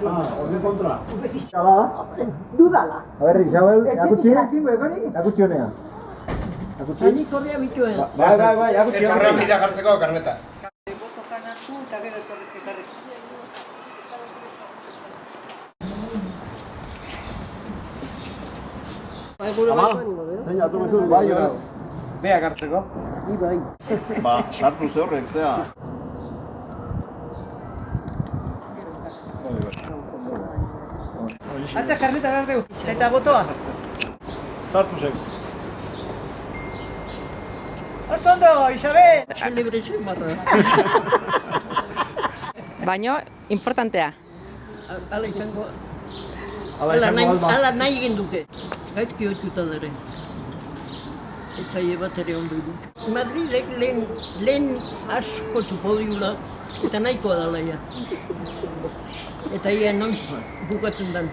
Horren kontra. Dudala. A ver, Isabel, erakutsi? Jakingo egori. Erakutsi honea. Erakutsi? Nik korria bituen. Bai, erakutsi. Ez horrean bidea jartzeko karneta. Zein atu bezu, bai, ez? Beak hartzeko. Ba, sartu ze horrek, zea. Atza karneta behar dugu. Eta botoa. Sartu zek. Osondo, Isabel! Celebration barra. Baino, importantea. Ala izango... Ala izango alba. Ala nahi egin dute. Gaizki hotuta dara. Etzaile bat ere ondo du. Madrilek lehen asko txupodiula eta nahikoa dala ja. Eta ia noiz bukatzen dan.